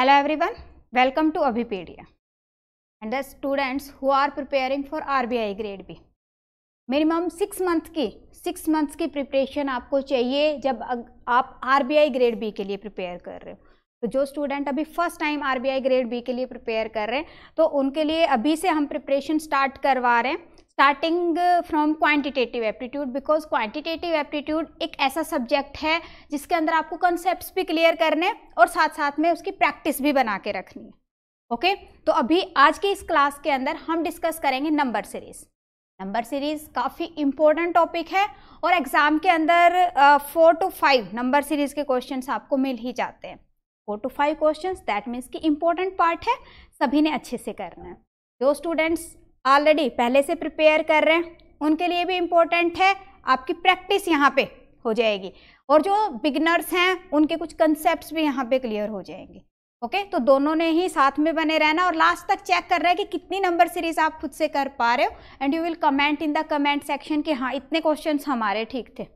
Hello everyone, welcome to Abhipedia and the students who are preparing for RBI grade B. Minimum 6 months की preparation आपको चाहिए जब आप RBI grade B के लिए प्रिपेयर कर रहे हो। तो जो स्टूडेंट अभी first time RBI grade B के लिए प्रिपेयर कर रहे हैं तो उनके लिए अभी से हम प्रिपरेशन स्टार्ट करवा रहे हैं, starting from quantitative aptitude, because quantitative aptitude एक ऐसा सब्जेक्ट है जिसके अंदर आपको कॉन्सेप्ट्स भी क्लियर करने और साथ साथ में उसकी प्रैक्टिस भी बना के रखनी है। ओके, तो अभी आज की इस क्लास के अंदर हम डिस्कस करेंगे नंबर सीरीज। नंबर सीरीज काफ़ी इंपॉर्टेंट टॉपिक है और एग्जाम के अंदर 4 to 5 नंबर सीरीज के क्वेश्चंस आपको मिल ही जाते हैं। 4 to 5 क्वेश्चंस, दैट मीन्स कि इंपॉर्टेंट पार्ट है, सभी ने अच्छे से करना है। जो स्टूडेंट्स ऑलरेडी पहले से प्रिपेयर कर रहे हैं उनके लिए भी इम्पोर्टेंट है, आपकी प्रैक्टिस यहाँ पे हो जाएगी और जो बिगिनर्स हैं उनके कुछ कंसेप्ट्स भी यहाँ पे क्लियर हो जाएंगे। ओके, तो दोनों ने ही साथ में बने रहना और लास्ट तक चेक कर रहे हैं कि कितनी नंबर सीरीज आप खुद से कर पा रहे हो and you will comment in the comment section कि हाँ इतने क्वेश्चंस हमारे ठीक थे।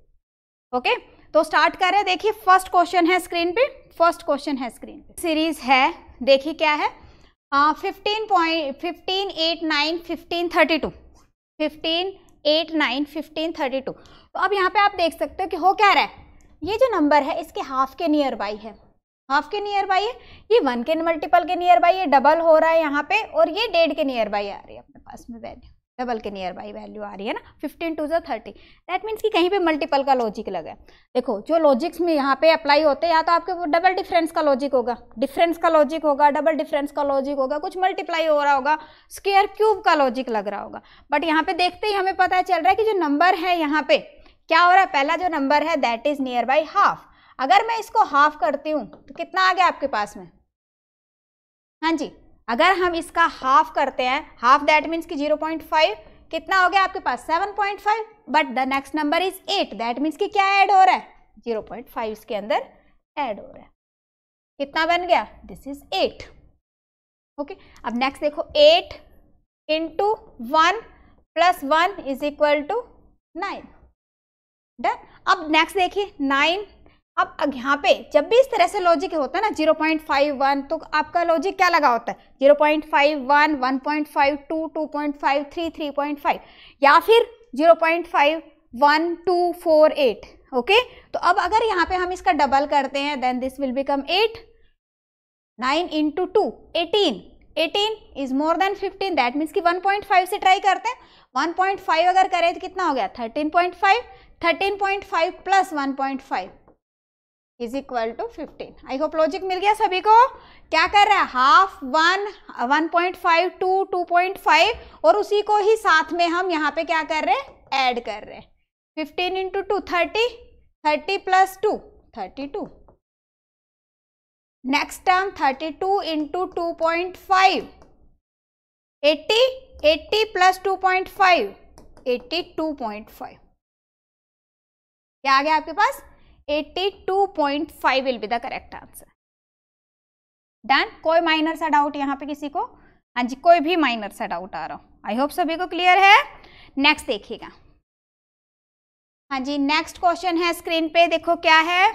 ओके, तो स्टार्ट कर रहे हैं। देखिए फर्स्ट क्वेश्चन है स्क्रीन पे, सीरीज है, देखिए क्या है, 15, 8, 9, 15, 32, 15, 8, 9, 15, 32। तो अब यहाँ पे आप देख सकते हो कि हो क्या रहा है, ये जो नंबर है इसके हाफ के नियर बाई है, हाफ के नियर बाई है, ये 1 के मल्टीपल के नियर बाई है, डबल हो रहा है यहाँ पे, और ये 1.5 के नियर बाई आ रही है अपने पास में वैल्यू, डबल के नियर बाई वैल्यू आ रही है ना, 15 2 30। दैट मीन्स कि कहीं पे मल्टीपल का लॉजिक लगा है। देखो जो लॉजिक्स में यहाँ पे अप्लाई होते हैं या तो आपके वो डबल डिफरेंस का लॉजिक होगा, डबल डिफरेंस का लॉजिक होगा, कुछ मल्टीप्लाई हो रहा होगा, स्क्वायर क्यूब का लॉजिक लग रहा होगा। बट यहाँ पे देखते ही हमें पता चल रहा है कि जो नंबर है यहाँ पे क्या हो रहा है, पहला जो नंबर है that is near by half. अगर मैं इसको हाफ करती हूँ तो कितना आ गया आपके पास में, हाँ जी, अगर हम इसका हाफ करते हैं, हाफ दैट मीन्स कि 0.5, कितना हो गया आपके पास 7.5, but the next number is 8, that means कि क्या ऐड हो रहा है, 0.5 इसके अंदर ऐड हो रहा है। कितना बन गया, दिस इज 8। ओके, अब नेक्स्ट देखो 8 into 1 plus 1 is equal to 9, done. अब नेक्स्ट देखिए 9। अब यहाँ पे जब भी इस तरह से लॉजिक होता है ना 0.51, तो आपका लॉजिक क्या लगा होता है, 0.51, 1.52, 2.5, 3, 3.5 या फिर 0.5, 1, 2, 4, 8। ओके, तो अब अगर यहाँ पे हम इसका डबल करते हैं then this will become 8, 9 into 2 18, 18 is more than 15, that means कि 1.5 से ट्राई करते हैं। 1.5 अगर करें तो कितना हो गया 13.5, 13.5 plus 1.5 is equal to 15। I hope logic मिल गया सभी को। क्या कर रहा है, हाफ 1, 1.5, 2, 2.5 और उसी को ही साथ में हम यहाँ पे क्या कर रहे हैं, ऐड कर रहे हैं। 15 into 2 30, 30 plus 2 32, next term 32 into 2.5 80, 80 plus 2.5 82.5, क्या आ गया आपके पास 82.5 will be the correct answer. Done. कोई माइनर सा डाउट यहाँ पे किसी को, हाँ जी, कोई भी माइनर सा डाउट आ रहा हो, आई होप सभी को क्लियर है। नेक्स्ट देखिएगा, हाँ जी, नेक्स्ट क्वेश्चन है स्क्रीन पे, देखो क्या है,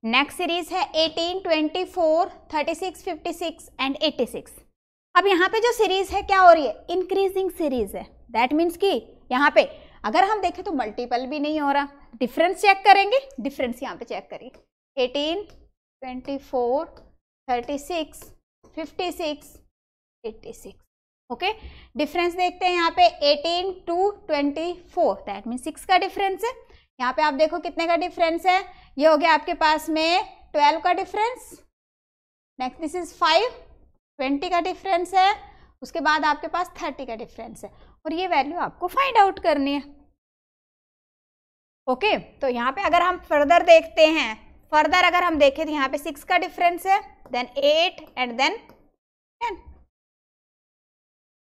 नेक्स्ट सीरीज है 18, 24, 36, 56 एंड 86। अब यहाँ पे जो सीरीज है क्या हो रही है, इंक्रीजिंग सीरीज है, दैट मीन्स कि यहाँ पे अगर हम देखें तो मल्टीपल भी नहीं हो रहा, डिफरेंस चेक करेंगे, डिफरेंस यहाँ पे चेक करिए, 18, 24, 36, 56, 86। ओके, डिफरेंस देखते हैं यहाँ पे 18 to 24, दैट मीन 6 का डिफरेंस है। यहाँ पे आप देखो कितने का डिफरेंस है, ये हो गया आपके पास में 12 का डिफरेंस, नेक्स्ट दिस इज 5, 20 का डिफरेंस है, उसके बाद आपके पास 30 का डिफरेंस है और ये वैल्यू आपको फाइंड आउट करनी है। ओके, तो यहाँ पे अगर हम फर्दर देखते हैं, फर्दर अगर हम देखें तो यहाँ पे 6 का डिफरेंस है, देन 8 एंड देन 10,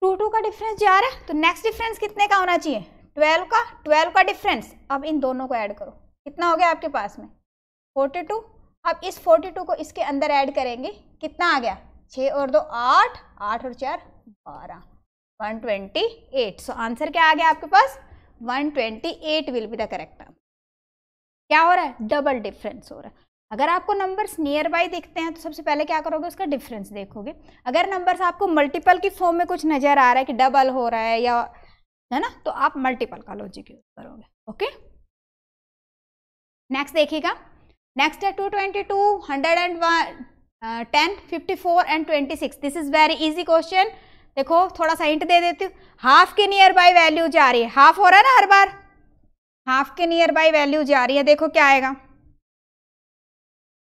2 का डिफरेंस जा रहा है, तो नेक्स्ट डिफरेंस कितने का होना चाहिए, 12 का डिफरेंस। अब इन दोनों को ऐड करो, कितना हो गया आपके पास में 42। अब इस 42 को इसके अंदर ऐड करेंगे, कितना आ गया, 6 और 2 8, 8 और 4 12, 128। सो आंसर क्या आ गया आपके पास 128 will be the correct answer. क्या हो रहा है, डबल डिफरेंस हो रहा है। अगर आपको नंबर्स नियर बाय दिखते हैं तो सबसे पहले क्या करोगे, उसका डिफरेंस देखोगे। अगर नंबर्स आपको मल्टीपल की फॉर्म में कुछ नजर आ रहा है कि डबल हो रहा है या है ना, तो आप मल्टीपल का लॉजिक यूज करोगे। ओके, नेक्स्ट देखिएगा। नेक्स्ट है 222, 101, 10, 54 and 26। This is very easy question. देखो थोड़ा सा हिंट दे देती हूँ, हाफ के नियर बाय वैल्यू जा रही है, हाफ हो रहा है ना हर बार, हाफ के नियर बाय वैल्यू जा रही है। देखो क्या आएगा,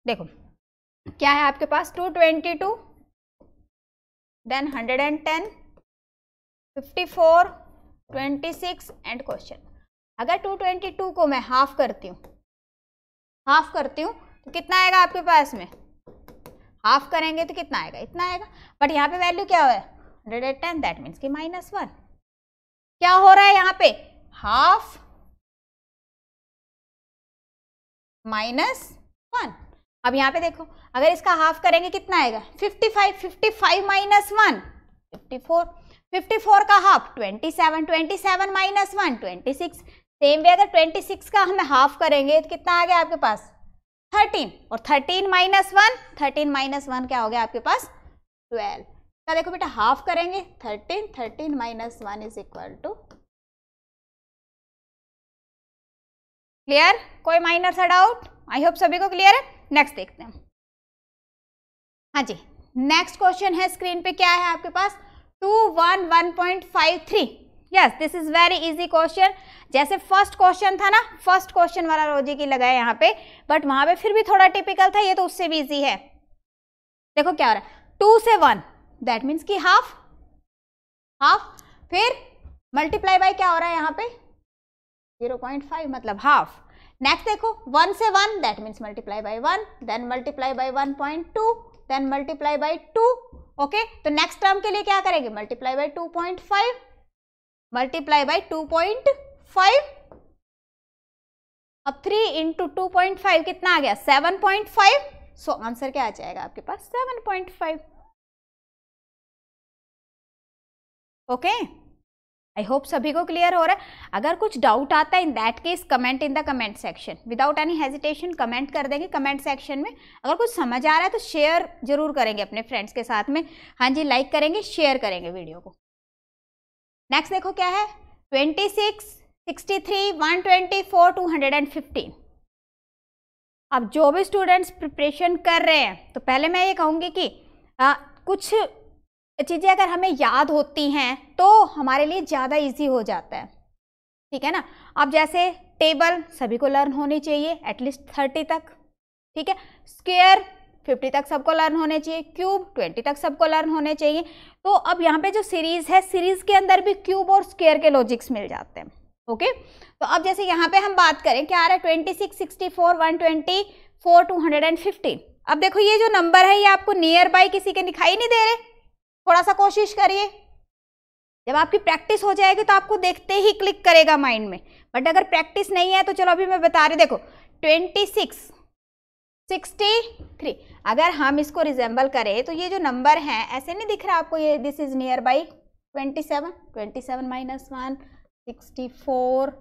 देखो क्या है आपके पास, 222, देन 110, 54, 26 एंड क्वेश्चन। अगर 222 को मैं हाफ करती हूँ तो कितना आएगा आपके पास में, हाफ करेंगे तो कितना आएगा, इतना आएगा। बट यहाँ पे वैल्यू क्या है 110, दैट मीन्स कि -1। क्या हो रहा है यहाँ पे, हाफ -1। अब यहाँ पे देखो, अगर इसका हाफ करेंगे कितना आएगा 55, 55 -1 54, 54 का हाफ 27, 27 -1 26। सेम वे अगर 26 का हम हाफ करेंगे तो कितना आ गया आपके पास 13, और 13 -1, 13 -1 क्या हो गया आपके पास 12। क्या देखो बेटा, हाफ करेंगे 13, 13 -1 इज इक्वल टू, क्लियर, कोई माइनर सा डाउट, आई होप सभी को क्लियर है। नेक्स्ट देखते हैं। हाँ जी, नेक्स्ट क्वेश्चन है स्क्रीन पे, क्या है आपके पास 211.53। Yes, this is very easy question. जैसे फर्स्ट क्वेश्चन था ना, फर्स्ट क्वेश्चन वाला लॉजिक ही लगाया यहाँ पे, बट वहां पे फिर भी थोड़ा टिपिकल था, ये तो उससे भी इजी है। देखो क्या हो रहा है, 2 से 1 दैट मीन्स कि हाफ, फिर मल्टीप्लाई बाय क्या हो रहा है यहाँ पे 0.5 मतलब हाफ। नेक्स्ट देखो 1 से 1 that means multiply by 1, then multiply by 1.2, then multiply by 2। Okay, तो नेक्स्ट टर्म के लिए क्या करेंगे, मल्टीप्लाई बाय 2.5, मल्टीप्लाई बाय 2.5। अब 3 इंटू 2.5 कितना आ गया 7.5। सो आंसर क्या आ जाएगा आपके पास 7.5। ओके, आई होप सभी को क्लियर हो रहा है। अगर कुछ डाउट आता है इन that case comment in the comment section, without any hesitation comment कर देंगे कमेंट सेक्शन में। अगर कुछ समझ आ रहा है तो शेयर जरूर करेंगे अपने फ्रेंड्स के साथ में। हाँ जी, लाइक करेंगे, शेयर करेंगे वीडियो को। नेक्स्ट देखो क्या है 26, 63, 124, 215। अब जो भी स्टूडेंट्स प्रिपरेशन कर रहे हैं तो पहले मैं ये कहूँगी कि कुछ चीज़ें अगर हमें याद होती हैं तो हमारे लिए ज़्यादा इजी हो जाता है, ठीक है ना। अब जैसे टेबल सभी को लर्न होनी चाहिए एटलीस्ट 30 तक, ठीक है। स्क्वायर 50 तक सबको लर्न होने चाहिए, क्यूब 20 तक सबको लर्न होने चाहिए। तो अब यहाँ पे जो सीरीज है, सीरीज के अंदर भी क्यूब और स्क्वायर के लॉजिक्स मिल जाते हैं। ओके, तो अब जैसे यहाँ पे हम बात करें क्या आ रहा है 26, 64, 124, 215। अब देखो ये जो नंबर है ये आपको नियर बाय किसी के दिखाई नहीं दे रहे, थोड़ा सा कोशिश करिए। जब आपकी प्रैक्टिस हो जाएगी तो आपको देखते ही क्लिक करेगा माइंड में, बट अगर प्रैक्टिस नहीं है तो चलो अभी मैं बता रही, देखो 26, 63। अगर हम इसको रिजेंबल करें तो ये जो नंबर है ऐसे नहीं दिख रहा आपको, ये this is near by 27, 27 -1, 64,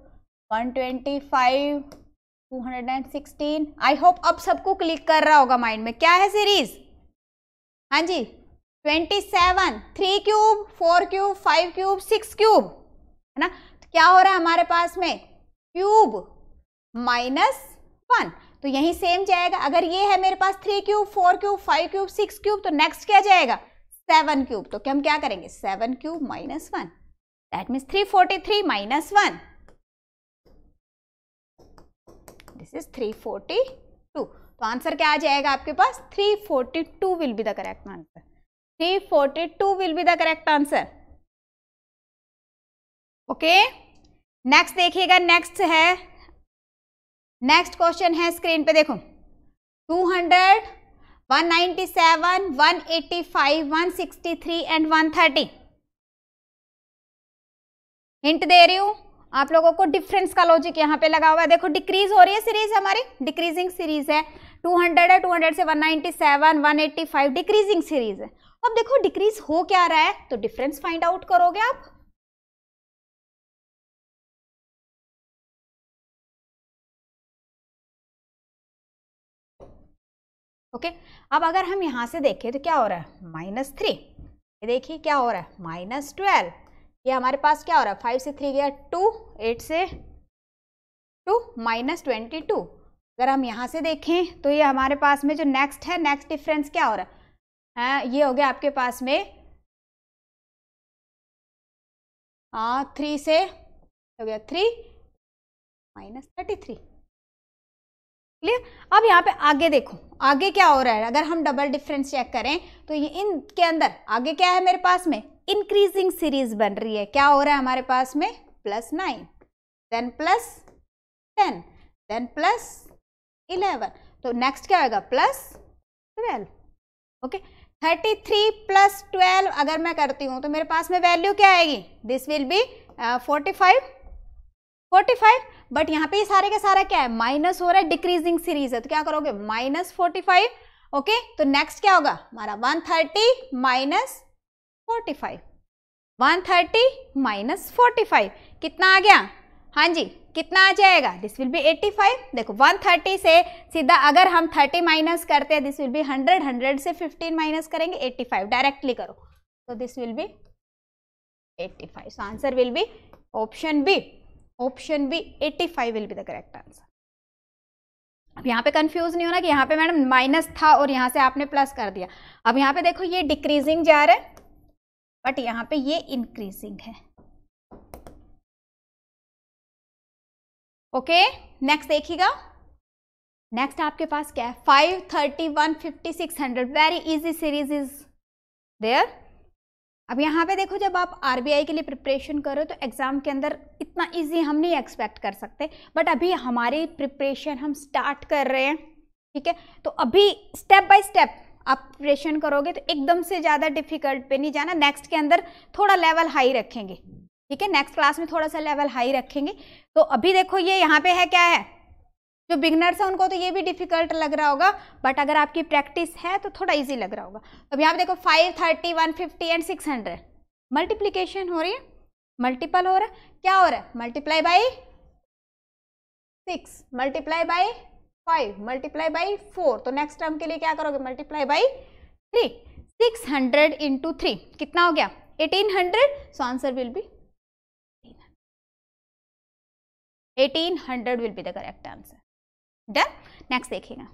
125, 216। I hope अब सबको क्लिक कर रहा होगा माइंड में। क्या है सीरीज, हाँ जी 27, 3 क्यूब, 4 क्यूब, 5 क्यूब, 6 क्यूब, है ना। तो क्या हो रहा है हमारे पास में क्यूब -1, तो यही सेम जाएगा। अगर ये है मेरे पास 3 क्यूब, 4 क्यूब, 5 क्यूब, 6 क्यूब, तो नेक्स्ट क्या जाएगा 7 क्यूब। तो हम क्या करेंगे 7 cube -1, that means 343 -1, this is 342। तो आंसर क्या आ जाएगा आपके पास 342 will be the correct answer. 342 will be the correct answer. Okay, next देखिएगा। नेक्स्ट है, नेक्स्ट क्वेश्चन है स्क्रीन पे देखो 200, 197, 185, 163 एंड 130। हिंट दे रही हूं आप लोगों को, डिफरेंस का लॉजिक यहाँ पे लगा हुआ है। देखो डिक्रीज हो रही है सीरीज, हमारी डिक्रीजिंग सीरीज है। 200 है, 200 से 197, 185 डिक्रीजिंग सीरीज है। अब देखो डिक्रीज हो क्या रहा है, तो डिफरेंस फाइंड आउट करोगे आप। ओके, अब अगर हम यहाँ से देखें तो क्या हो रहा है -3, ये देखिए क्या हो रहा है -12, ये हमारे पास क्या हो रहा है 5 से 3 गया 2, 8 से 2 -22। अगर हम यहाँ से देखें तो ये हमारे पास में जो नेक्स्ट है, नेक्स्ट डिफरेंस क्या हो रहा है, ये हो गया आपके पास में 3 से हो गया 3 -33। क्लियर। अब यहाँ पे आगे देखो, आगे क्या हो रहा है, अगर हम डबल डिफरेंस चेक करें तो ये इनके अंदर आगे क्या है मेरे पास में, इंक्रीजिंग सीरीज बन रही है। क्या हो रहा है हमारे पास में +9, देन +10, देन +11, तो नेक्स्ट क्या होगा +12। ओके, 33 + 12 अगर मैं करती हूँ तो मेरे पास में वैल्यू क्या आएगी, दिस विल बी 45। बट यहाँ पे ये सारे का सारा क्या है, माइनस हो रहा है, डिक्रीजिंग सीरीज है, तो क्या करोगे -45। ओके, तो नेक्स्ट क्या होगा हमारा 130 - 45, 130 - 45 कितना आ गया, हाँ जी कितना आ जाएगा, दिस विल बी 85। देखो 130 से सीधा अगर हम 30 माइनस करते हैं, दिस विल बी 100, 100 से 15 माइनस करेंगे 85, डायरेक्टली करो, तो this will be 85। So answer will be option B, option B 85 will be the correct answer. अब यहाँ पे कंफ्यूज नहीं होना कि यहाँ पे मैडम माइनस था और यहाँ से आपने प्लस कर दिया। अब यहाँ पे देखो ये डिक्रीजिंग जा रहा है, बट यहाँ पे ये इंक्रीजिंग है। ओके, नेक्स्ट देखिएगा, नेक्स्ट आपके पास क्या है 5, 30, 150, 600, very easy series is there. अब यहाँ पे देखो जब आप आरबीआई के लिए प्रिपरेशन करो तो एग्जाम के अंदर इतना इजी हम नहीं एक्सपेक्ट कर सकते, बट अभी हमारी प्रिपरेशन हम स्टार्ट कर रहे हैं, ठीक है। तो अभी स्टेप बाय स्टेप आप प्रिपरेशन करोगे तो एकदम से ज़्यादा डिफिकल्ट पे नहीं जाना, नेक्स्ट के अंदर थोड़ा लेवल हाई रखेंगे, ठीक है, नेक्स्ट क्लास में थोड़ा सा लेवल हाई रखेंगे। तो अभी देखो ये यहाँ पे है क्या है, जो बिगनर्स है उनको तो ये भी डिफिकल्ट लग रहा होगा, बट अगर आपकी प्रैक्टिस है तो थोड़ा इजी लग रहा होगा। अब यहाँ पे देखो 5, 30, 150 एंड 600 मल्टीप्लीकेशन हो रही है, मल्टीपल हो रहा है, क्या हो रहा है multiply by 6, multiply by 5, multiply by 4, तो नेक्स्ट टर्म के लिए क्या करोगे मल्टीप्लाई बाई 3, 600 इंटू 3 कितना हो गया 1800। सो answer will B 1800 will be the correct answer. Done. Next देखिएगा,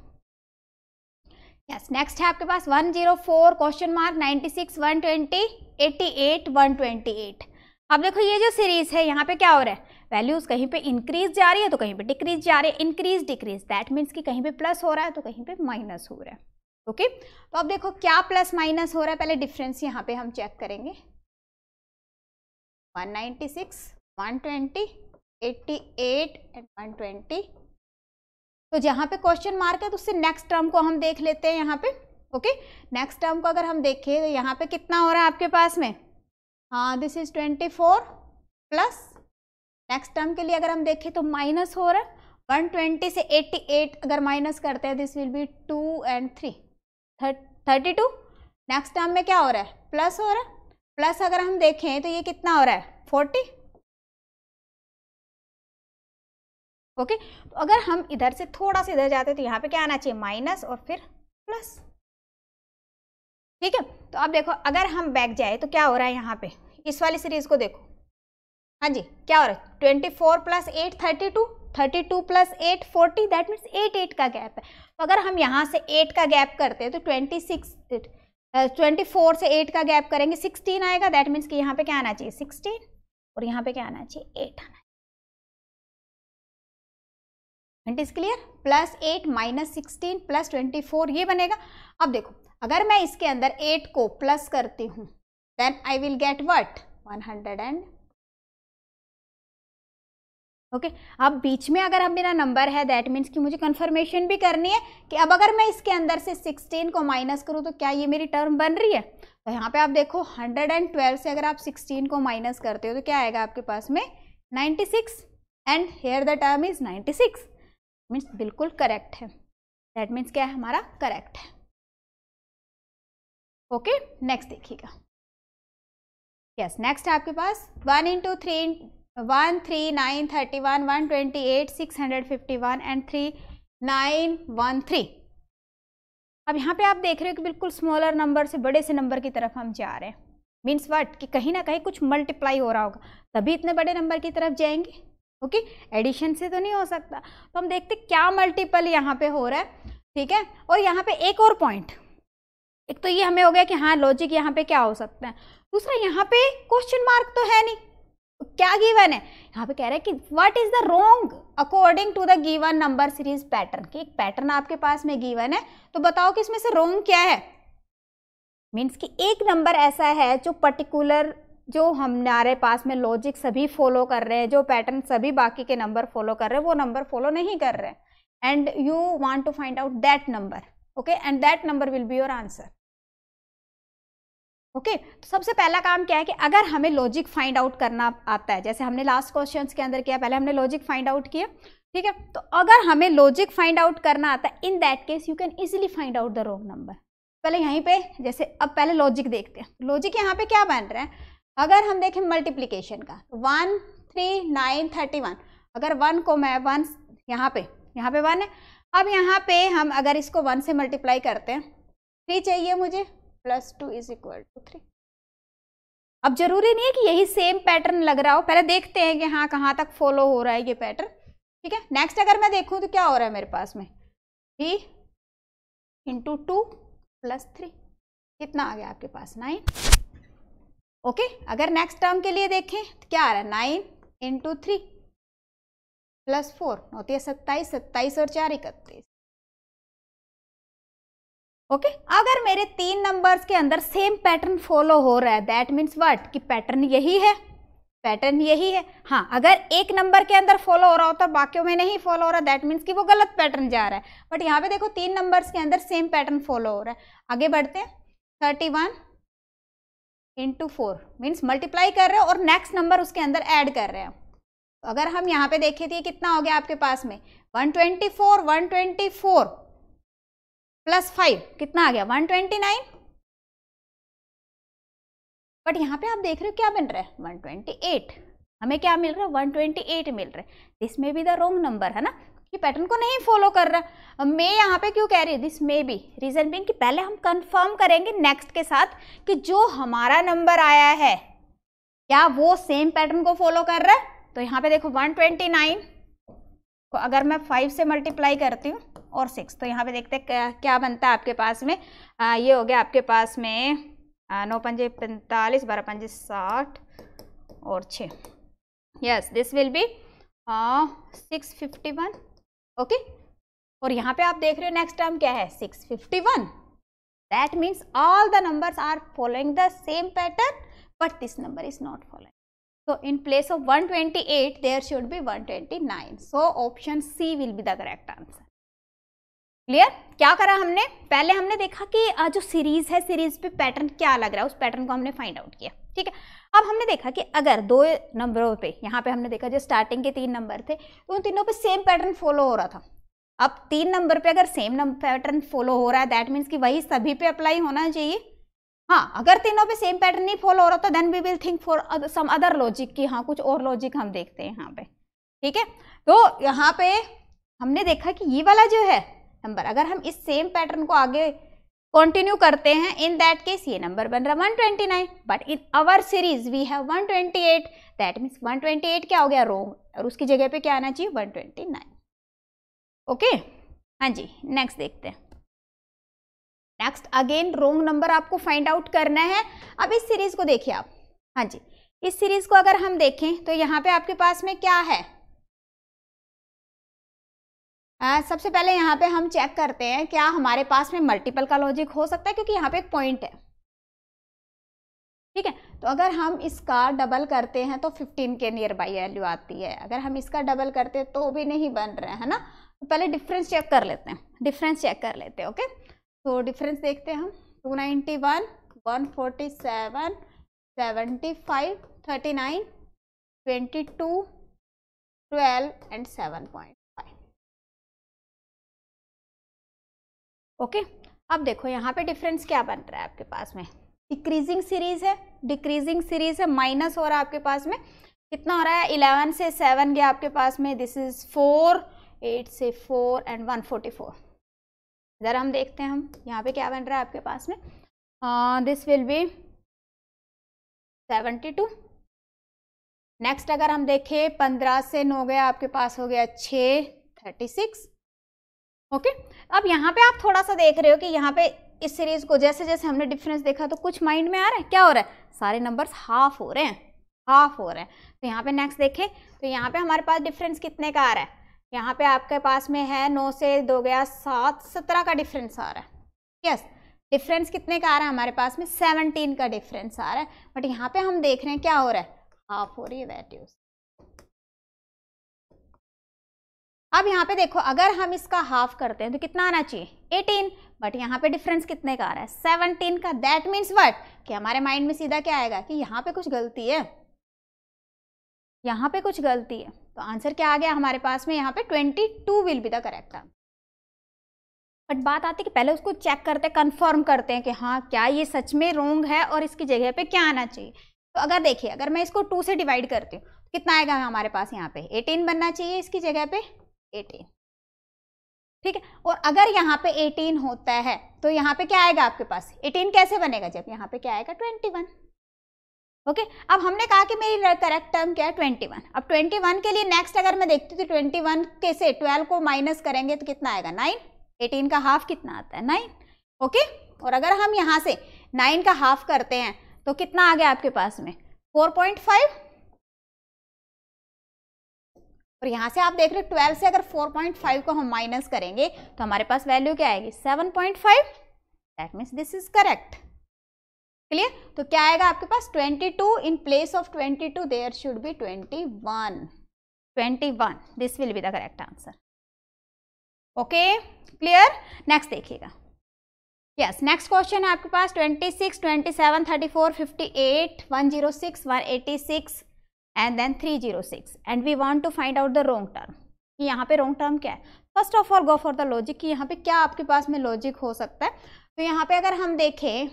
यस नेक्स्ट है आपके पास 104 क्वेश्चन मार्क 96 120 88 128। अब देखो ये जो सीरीज है यहाँ पे क्या हो रहा है, वैल्यूज कहीं पे इंक्रीज जा रही है तो कहीं पे डिक्रीज जा रही है, इंक्रीज डिक्रीज, दैट मीन्स कि कहीं पे प्लस हो रहा है तो कहीं पे माइनस हो रहा है। ओके, तो अब देखो क्या प्लस माइनस हो रहा है, पहले डिफरेंस यहाँ पे हम चेक करेंगे, 196 120 88 एंड 120। तो जहाँ पे क्वेश्चन मार्क है तो उससे नेक्स्ट टर्म को हम देख लेते हैं यहाँ पे। ओके, नेक्स्ट टर्म को अगर हम देखें तो यहाँ पे कितना हो रहा है आपके पास में, हाँ this is 24 plus, next term के लिए अगर हम देखें तो माइनस हो रहा है, 120 से 88 अगर माइनस करते हैं this will B 2 and 3 32। Next term में क्या हो रहा है प्लस हो रहा है, प्लस अगर हम देखें तो ये कितना हो रहा है 40। ओके, तो अगर हम इधर से थोड़ा सा इधर जाते तो यहाँ पे क्या आना चाहिए माइनस और फिर प्लस, ठीक है। तो अब देखो अगर हम बैक जाए तो क्या हो रहा है यहाँ पे, इस वाली सीरीज को देखो, हाँ जी क्या हो रहा है 24 + 8 32, 32 + 8 40, दैट मीन्स 8 का गैप है। तो अगर हम यहाँ से 8 का गैप करते हैं तो 24 से 8 का गैप करेंगे 16 आएगा, दैट मीन्स कि यहाँ पे क्या आना चाहिए 16 और यहाँ पे क्या आना चाहिए 8 आना। इट इज क्लियर, +8 - 16 + 24 ये बनेगा। अब देखो अगर मैं इसके अंदर 8 को प्लस करती हूँ then I will get what 100 okay. अब बीच में अगर अब मेरा नंबर है दैट मीन्स कि मुझे कंफर्मेशन भी करनी है कि अब अगर मैं इसके अंदर से 16 को माइनस करूँ तो क्या ये मेरी टर्म बन रही है। तो यहाँ पे आप देखो 112 से अगर आप 16 को माइनस करते हो तो क्या आएगा आपके पास में 96 and here the term is 96 means बिल्कुल करेक्ट है, दैट मीन्स क्या है हमारा करेक्ट है। ओके, नेक्स्ट देखिएगा, यस नेक्स्ट है आपके पास 1 × 3 139 31 128 651 एंड 3913। अब यहाँ पे आप देख रहे हो कि बिल्कुल स्मॉलर नंबर से बड़े से नंबर की तरफ हम जा रहे हैं। मीन्स व्हाट कि कहीं ना कहीं कुछ मल्टीप्लाई हो रहा होगा तभी इतने बड़े नंबर की तरफ जाएंगे। ओके, एडिशन से तो नहीं हो सकता। तो हम देखते क्या मल्टीपल यहाँ पे हो रहा है, ठीक है। और यहाँ पे एक और पॉइंट, एक तो ये हमें हो गया कि हाँ लॉजिक यहाँ पे क्या हो सकता है, दूसरा यहाँ पे क्वेश्चन मार्क तो है नहीं, क्या गिवन है यहाँ पे कह रहा है कि what is the wrong according to the given number series pattern, कि एक पैटर्न आपके पास में गिवन है तो बताओ कि इसमें से रॉन्ग क्या है। मीन्स कि एक नंबर ऐसा है जो पर्टिकुलर, जो हमारे पास में लॉजिक सभी फॉलो कर रहे हैं, जो पैटर्न सभी बाकी के नंबर फॉलो कर रहे हैं, वो नंबर फॉलो नहीं कर रहे हैं, and you want to find out that number. Okay, and that number will be your answer. Okay, तो सबसे पहला काम क्या है कि अगर हमें लॉजिक फाइंड आउट करना आता है, जैसे हमने लास्ट क्वेश्चंस के अंदर किया, पहले हमने लॉजिक फाइंड आउट किया, ठीक है। तो अगर हमें लॉजिक फाइंड आउट करना आता है, इन that case you can easily find out the wrong number. पहले यहीं पे जैसे, अब पहले लॉजिक देखते हैं। लॉजिक यहाँ पे क्या बन रहा है, अगर हम देखें मल्टीप्लीकेशन का, 1 3 9 31, अगर 1 को मैं 1 यहाँ पे 1 है, अब यहाँ पे हम अगर इसको 1 से मल्टीप्लाई करते हैं, 3 चाहिए मुझे, +2 = 3। अब जरूरी नहीं है कि यही सेम पैटर्न लग रहा हो, पहले देखते हैं कि हाँ कहाँ तक फॉलो हो रहा है ये पैटर्न, ठीक है। नेक्स्ट अगर मैं देखूँ तो क्या हो रहा है मेरे पास में, 3 × 2 + 3, कितना आ गया आपके पास, 9। ओके, अगर नेक्स्ट टर्म के लिए देखें तो क्या आ रहा है, 9 × 3 + 4 होती है 27, 27 और 4 31। ओके, अगर मेरे 3 नंबर्स के अंदर सेम पैटर्न फॉलो हो रहा है, दैट मीन्स व्हाट कि पैटर्न यही है, पैटर्न यही है। हाँ, अगर एक नंबर के अंदर फॉलो हो रहा होता, बाकियों में नहीं फॉलो हो रहा, दैट मीन्स कि वो गलत पैटर्न जा रहा है। बट यहाँ पे देखो 3 नंबर्स के अंदर सेम पैटर्न फॉलो हो रहा है। आगे बढ़ते हैं, 31 × 4 मीन्स मल्टीप्लाई कर रहे हो और नेक्स्ट नंबर उसके अंदर ऐड कर रहे हैं। तो अगर हम यहाँ पे देखें तो ये कितना हो गया आपके पास में, 124 + 5 कितना आ गया, 129। बट यहाँ पे आप देख रहे हो क्या बन रहा है, 128। हमें क्या मिल रहा है, 128 मिल रहा है। दिस में भी द रॉन्ग नंबर है ना, कि पैटर्न को नहीं फॉलो कर रहा। मैं यहाँ पे क्यों कह रही हूँ दिस में भी, रीजन बीइंग कि पहले हम कंफर्म करेंगे नेक्स्ट के साथ कि जो हमारा नंबर आया है क्या वो सेम पैटर्न को फॉलो कर रहा है। तो यहाँ पे देखो 129 को अगर मैं 5 से मल्टीप्लाई करती हूँ और 6, तो यहाँ पे देखते हैं क्या बनता है आपके पास में। ये हो गया आपके पास में 9 × 5 = 45, 12 × 5 = 60 और 6। Yes, this will B 651। Okay, और यहाँ पे आप देख रहे हो नेक्स्ट टर्म क्या है, 651। That means all the numbers are following the same pattern but this number is not following. So in place of 128 there should be 129. So option C will be the correct answer. Clear? क्या करा हमने, पहले हमने देखा कि जो series है, series पे पैटर्न क्या लग रहा है, उस पैटर्न को हमने फाइंड आउट किया, ठीक है। अब हमने देखा कि अगर 2 नंबरों पे, यहाँ पे हमने देखा जो स्टार्टिंग के 3 नंबर थे तो उन तीनों पे सेम पैटर्न फॉलो हो रहा था। अब 3 नंबर पे अगर सेम पैटर्न फॉलो हो रहा है, दैट मीन्स कि वही सभी पे अप्लाई होना चाहिए। हाँ, अगर तीनों पे सेम पैटर्न नहीं फॉलो हो रहा तो then we will think for some other logic, कि हाँ कुछ और लॉजिक हम देखते हैं यहाँ पे, ठीक है। तो यहाँ पे हमने देखा कि ये वाला जो है नंबर, अगर हम इस सेम पैटर्न को आगे कंटिन्यू करते हैं, इन दैट केस ये नंबर बन रहा 129, but in our series we have 128, that means 128 क्या हो गया, रॉन्ग, और उसकी जगह पे क्या आना चाहिए, 129। ओके, हाँ जी, नेक्स्ट देखते हैं। नेक्स्ट अगेन रॉन्ग नंबर आपको फाइंड आउट करना है। अब इस सीरीज को देखिए आप, हाँ जी, इस सीरीज को अगर हम देखें तो यहाँ पे आपके पास में क्या है, सबसे पहले यहाँ पे हम चेक करते हैं क्या हमारे पास में मल्टीपल का लॉजिक हो सकता है, क्योंकि यहाँ पे एक पॉइंट है, ठीक है। तो अगर हम इसका डबल करते हैं तो 15 के नियर बाई वैल्यू आती है, अगर हम इसका डबल करते हैं तो भी नहीं बन रहा है ना। तो पहले डिफरेंस चेक कर लेते हैं, डिफरेंस चेक कर लेते हैं। ओके, तो डिफरेंस देखते हैं हम, 291, 147, 75, 39, 22, 12 एंड 7.5। ओके, अब देखो यहाँ पे डिफरेंस क्या बन रहा है आपके पास में, डिक्रीजिंग सीरीज है, डिक्रीजिंग सीरीज है, माइनस हो रहा है आपके पास में, कितना हो रहा है, 11 से 7 गया आपके पास में, दिस इज 4, 8 से 4 एंड 144, इधर हम देखते हैं, हम यहाँ पे क्या बन रहा है आपके पास में, दिस विल बी 72। नेक्स्ट अगर हम देखें 15 से 9 गया आपके पास हो गया 6, 36। ओके, अब यहाँ पे आप थोड़ा सा देख रहे हो कि यहाँ पे इस सीरीज को जैसे जैसे हमने डिफरेंस देखा तो कुछ माइंड में आ रहा है, क्या हो रहा है, सारे नंबर्स हाफ हो रहे हैं, हाफ हो रहे हैं। तो यहाँ पे नेक्स्ट देखें तो यहाँ पे हमारे पास डिफरेंस कितने का आ रहा है, यहाँ पे आपके पास में है 9 से 2 गया 7, 17 का डिफरेंस आ रहा है। यस, डिफरेंस कितने का आ रहा है हमारे पास में, 17 का डिफरेंस आ रहा है। बट यहाँ पे हम देख रहे हैं क्या हो रहा है, हाफ हो रही है वैल्यूज। अब यहाँ पे देखो, अगर हम इसका हाफ करते हैं तो कितना आना चाहिए, 18, बट यहाँ पे डिफरेंस कितने का आ रहा है, 17 का। दैट मीन्स व्हाट, कि हमारे माइंड में सीधा क्या आएगा कि यहाँ पे कुछ गलती है, यहाँ पे कुछ गलती है। तो आंसर क्या आ गया हमारे पास में, यहाँ पे 22 will be the correct answer. But बात आती है कि पहले उसको चेक करते, कंफर्म करते हैं कि हाँ क्या ये सच में रॉन्ग है और इसकी जगह पे क्या आना चाहिए। तो अगर देखिए, अगर मैं इसको 2 से डिवाइड करती हूँ तो कितना आएगा हमारे पास, यहाँ पे 18 बनना चाहिए इसकी जगह पे 18, ठीक है। और अगर यहाँ पे 18 होता है तो यहाँ पे क्या आएगा आपके पास, 18 कैसे बनेगा, जब यहाँ पे क्या आएगा 21। ओके, अब हमने कहा कि मेरी करेक्ट टर्म क्या है 21। अब 21 के लिए नेक्स्ट अगर मैं देखती हूँ तो 21 के से 12 को माइनस करेंगे तो कितना आएगा 9, 18 का हाफ कितना आता है 9। ओके, और अगर हम यहाँ से 9 का हाफ करते हैं तो कितना आ गया आपके पास में 4.5। और यहाँ से आप देख रहे 12 से अगर 4.5 को हम माइनस करेंगे तो हमारे पास वैल्यू क्या आएगी 7.5। That means this is correct. Clear, तो क्या आएगा आपके पास 22, in place of 22 there should be 21। This will be the correct answer. Okay, clear. Next देखिएगा, यस, नेक्स्ट क्वेश्चन है आपके पास 26, 27, 34, 58, 106, 186 and then 306 and we want to find out the wrong term. यहाँ पे रॉन्ग टर्म क्या है, first of all go for the logic कि यहाँ पे क्या आपके पास में लॉजिक हो सकता है। तो यहाँ पे अगर हम देखें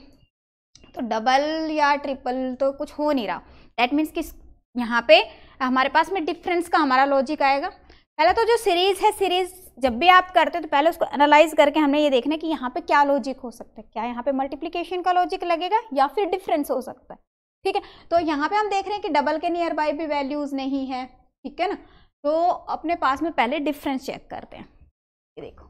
तो डबल या ट्रिपल तो कुछ हो नहीं रहा, दैट मीन्स कि यहाँ पे हमारे पास में डिफरेंस का हमारा लॉजिक आएगा। पहले तो जो सीरीज है, सीरीज जब भी आप करते हो तो पहले उसको एनालाइज करके हमने ये देखना है कि यहाँ पे क्या लॉजिक हो सकता है, क्या यहाँ पे मल्टीप्लिकेशन का लॉजिक लगेगा या फिर डिफरेंस हो सकता है, ठीक है। तो यहाँ पे हम देख रहे हैं कि डबल के नियर बाय भी वैल्यूज नहीं है, ठीक है ना। तो अपने पास में पहले डिफरेंस चेक करते हैं। ये देखो,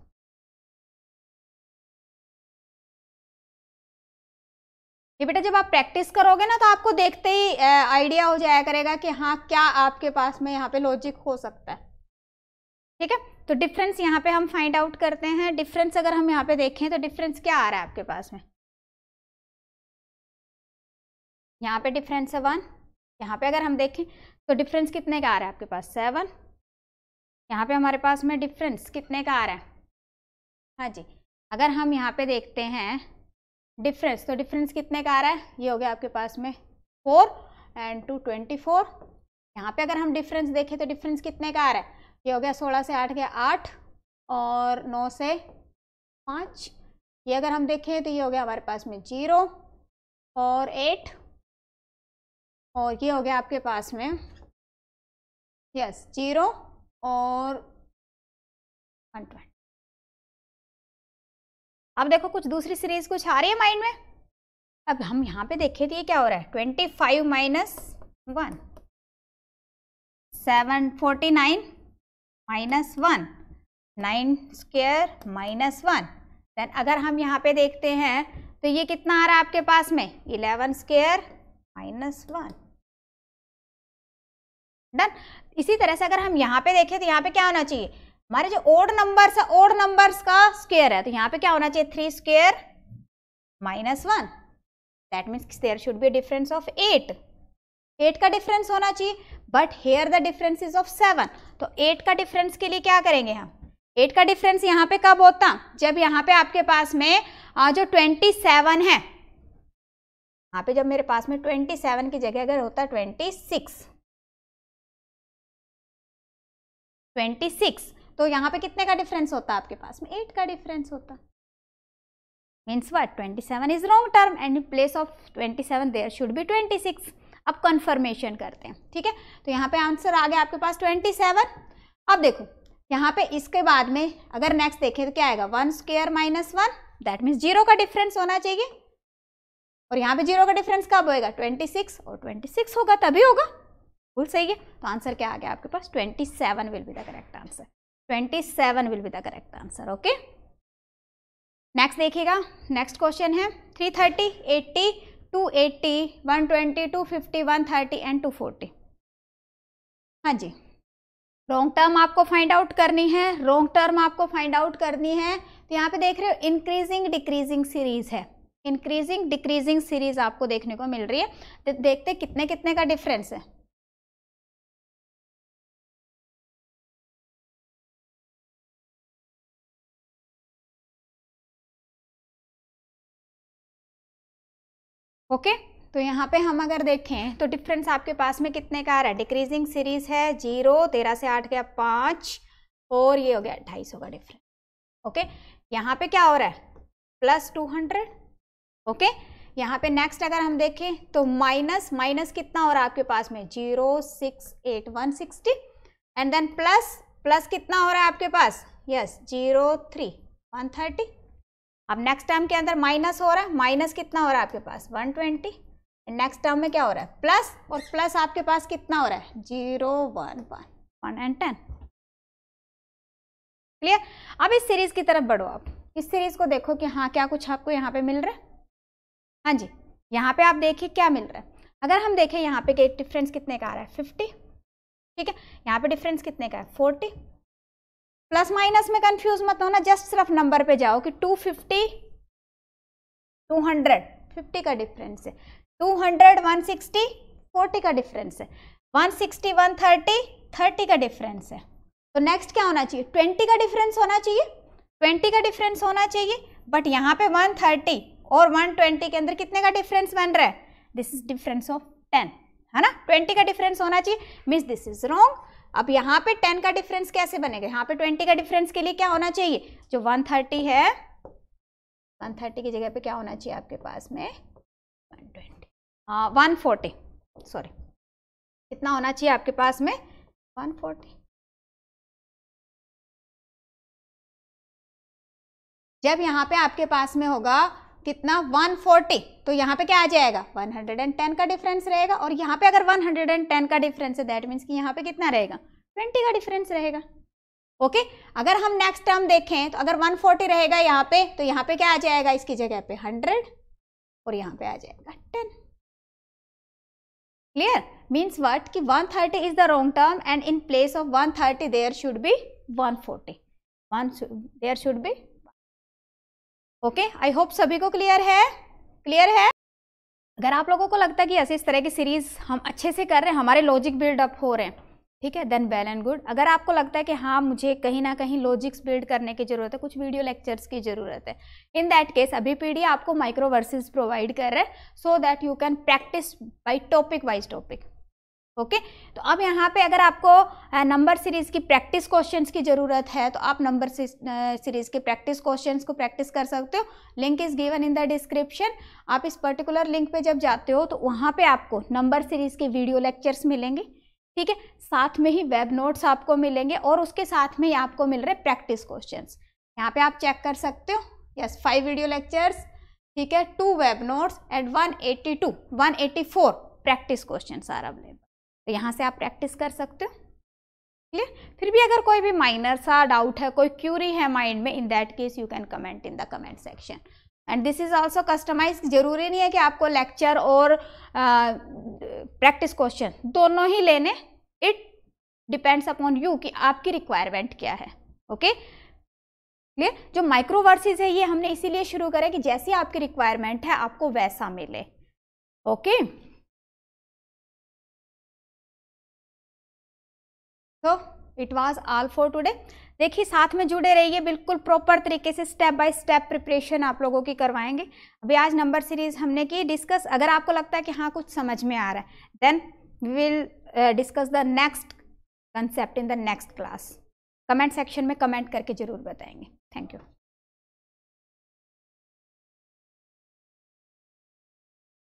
ये बेटा जब आप प्रैक्टिस करोगे ना तो आपको देखते ही आइडिया हो जाया करेगा कि हाँ क्या आपके पास में यहाँ पे लॉजिक हो सकता है, ठीक है। तो डिफरेंस यहाँ पे हम फाइंड आउट करते हैं। डिफरेंस अगर हम यहाँ पे देखें तो डिफरेंस क्या आ रहा है आपके पास में, यहाँ पे डिफरेंस है 1। यहाँ पे अगर हम देखें तो डिफरेंस कितने का आ रहा है आपके पास 7। यहाँ पे हमारे पास में डिफरेंस कितने का आ रहा है, हाँ जी, अगर हम यहाँ पे देखते हैं डिफरेंस तो डिफरेंस कितने का आ रहा है, ये हो गया आपके पास में 4 एंड 2 24। यहाँ पे अगर हम डिफरेंस देखें तो डिफरेंस कितने का आ रहा है, ये हो गया 16 से 8 गया 8 और 9 से 5। ये अगर हम देखें तो ये हो गया हमारे पास में 0 और 8 और ये हो गया आपके पास में यस 0 और 120। अब देखो कुछ दूसरी सीरीज कुछ आ रही है माइंड में। अब हम यहाँ पे देखें तो ये क्या हो रहा है 25 minus 1 49 minus 1 9 square minus 1। Then अगर हम यहाँ पे देखते हैं तो ये कितना आ रहा है आपके पास में 11 स्क्वायर माइनस 1। डन। इसी तरह से अगर हम यहाँ पे देखें तो यहाँ पे क्या होना चाहिए, हमारे जो ओड नंबर्स है ओड नंबर्स का स्क्वायर है, तो यहाँ पे क्या होना चाहिए 3 square minus 1। That means there should be difference of 8 का डिफरेंस होना चाहिए, but here the difference is of 7। तो 8 का डिफरेंस के लिए क्या करेंगे हम, 8 का डिफरेंस यहाँ पे कब होता, जब यहाँ पे आपके पास में जो 27 है, यहाँ पे जब मेरे पास में 27 की जगह अगर होता 26 तो यहाँ पे कितने का डिफरेंस होता है आपके पास में 8 का डिफरेंस होता। Means what 27 is wrong term and in place of 27 there should be 26। अब कंफर्मेशन करते हैं, ठीक है। तो यहाँ पे आंसर आ गया आपके पास 27। अब देखो यहाँ पे इसके बाद में अगर नेक्स्ट देखें तो क्या आएगा 1 स्क्वायर माइनस 1, दैट मीन्स 0 का डिफरेंस होना चाहिए। और यहाँ पे 0 का डिफरेंस कब होएगा 26, और 26 होगा तभी होगा, बिल्कुल सही है। तो आंसर क्या आ गया आपके पास 27 will be the correct answer, 27 will be the correct answer. Okay, next देखिएगा, नेक्स्ट क्वेश्चन है 330, 80, 280, 120, 250, 130 एंड 240। हाँ जी, रॉन्ग टर्म आपको फाइंड आउट करनी है, रॉन्ग टर्म आपको फाइंड आउट करनी है। तो यहाँ पे देख रहे हो इंक्रीजिंग डिक्रीजिंग सीरीज है, इंक्रीजिंग डिक्रीजिंग सीरीज आपको देखने को मिल रही है। तो देखते कितने कितने का डिफरेंस है। ओके, तो यहाँ पे हम अगर देखें तो डिफरेंस आपके पास में कितने का आ रहा है, डिक्रीजिंग सीरीज है 0, 13 से 8 गया 5, और ये हो गया 250 का डिफरेंस। ओके, यहाँ पे क्या हो रहा है प्लस 200। ओके, यहाँ पे नेक्स्ट अगर हम देखें तो माइनस, माइनस कितना हो रहा है आपके पास में 0, 6, 8, 160, एंड देन प्लस, प्लस कितना हो रहा है आपके पास, यस 0, 3, 130। अब नेक्स्ट टर्म के अंदर माइनस हो रहा है, माइनस कितना हो रहा है आपके पास 120, नेक्स्ट टर्म में क्या हो रहा है प्लस, और प्लस आपके पास कितना हो रहा है 0, 1, 1, 1 एंड 10। क्लियर। अब इस सीरीज की तरफ बढ़ो, आप इस सीरीज को देखो कि हाँ क्या कुछ आपको यहाँ पे मिल रहा है। हाँ जी, यहाँ पे आप देखिए क्या मिल रहा है। अगर हम देखें यहाँ पे डिफरेंस कितने का आ रहा है 50, ठीक है, यहाँ पे डिफरेंस कितने का है 40। प्लस माइनस में कंफ्यूज मत होना, जस्ट सिर्फ नंबर पे जाओ कि 250, 200, 50 का डिफरेंस है, 200, 160, 40 का डिफरेंस है, 160, 130, 30 का डिफरेंस है। तो नेक्स्ट क्या होना चाहिए 20 का डिफरेंस होना चाहिए, 20 का डिफरेंस होना चाहिए। बट यहाँ पे 130 और 120 के अंदर कितने का डिफरेंस बन रहा है, दिस इज डिफरेंस ऑफ 10, है ना, 20 का डिफरेंस होना चाहिए, मीन्स दिस इज रॉन्ग। अब यहाँ पे 10 का डिफरेंस कैसे बनेगा, यहाँ पे 20 का डिफरेंस के लिए क्या होना चाहिए, जो 130 है 130 की जगह पे क्या होना चाहिए आपके पास में 140, सॉरी कितना होना चाहिए आपके पास में 140। जब यहाँ पे आपके पास में होगा कितना 140, तो यहाँ पे क्या आ जाएगा 110 का डिफरेंस रहेगा, और यहाँ पे अगर 110 का डिफरेंस है दैट मीन्स कि यहाँ पे कितना रहेगा 20 का डिफरेंस रहेगा। ओके, अगर हम नेक्स्ट टर्म देखें तो अगर 140 रहेगा यहाँ पे, तो यहाँ पे क्या आ जाएगा इसकी जगह पे 100, और यहाँ पे आ जाएगा 10। क्लियर, मीन्स व्हाट कि 130 is the wrong term and in place of 130 there should be 140, there should be. Okay, I hope सभी को क्लियर है, क्लियर है। अगर आप लोगों को लगता है कि ऐसे इस तरह की सीरीज हम अच्छे से कर रहे हैं, हमारे लॉजिक बिल्डअप हो रहे हैं, ठीक है, देन वेल एंड गुड। अगर आपको लगता है कि हाँ मुझे कहीं ना कहीं लॉजिक्स बिल्ड करने की जरूरत है, कुछ वीडियो लेक्चर्स की जरूरत है, इन दैट केस अभी पीडी आपको माइक्रो वर्सेस प्रोवाइड कर रहे हैं so that you can practice by topic wise topic. Okay, तो अब यहाँ पे अगर आपको नंबर सीरीज की प्रैक्टिस क्वेश्चंस की ज़रूरत है तो आप नंबर सीरीज के प्रैक्टिस क्वेश्चंस को प्रैक्टिस कर सकते हो। Link is given in the description. आप इस पर्टिकुलर लिंक पे जब जाते हो तो वहाँ पे आपको नंबर सीरीज के वीडियो लेक्चर्स मिलेंगे, ठीक है, साथ में ही वेब नोट्स आपको मिलेंगे, और उसके साथ में ही आपको मिल रहे प्रैक्टिस क्वेश्चंस। यहाँ पे आप चेक कर सकते हो, यस 5 वीडियो लेक्चर्स, ठीक है, 2 web notes and 184 practice questions are available. तो यहाँ से आप प्रैक्टिस कर सकते हो। क्लियर, फिर भी अगर कोई भी माइनर सा डाउट है, कोई क्यूरी है माइंड में, in that case you can comment in the comment section and this is also customise. जरूरी नहीं है कि आपको लेक्चर और प्रैक्टिस क्वेश्चन दोनों ही लेने, इट डिपेंड्स अपॉन यू कि आपकी रिक्वायरमेंट क्या है। Okay, clear. जो माइक्रो वर्सेस है ये हमने इसीलिए शुरू करें कि जैसी आपकी रिक्वायरमेंट है आपको वैसा मिले। ओके, तो it was all for today. देखिए साथ में जुड़े रहिए, बिल्कुल प्रॉपर तरीके से स्टेप बाय स्टेप प्रिपरेशन आप लोगों की करवाएंगे। अभी आज नंबर सीरीज हमने की डिस्कस। अगर आपको लगता है कि हाँ कुछ समझ में आ रहा है then we will discuss the next concept in the next class. Comment section में कमेंट करके जरूर बताएंगे। Thank you.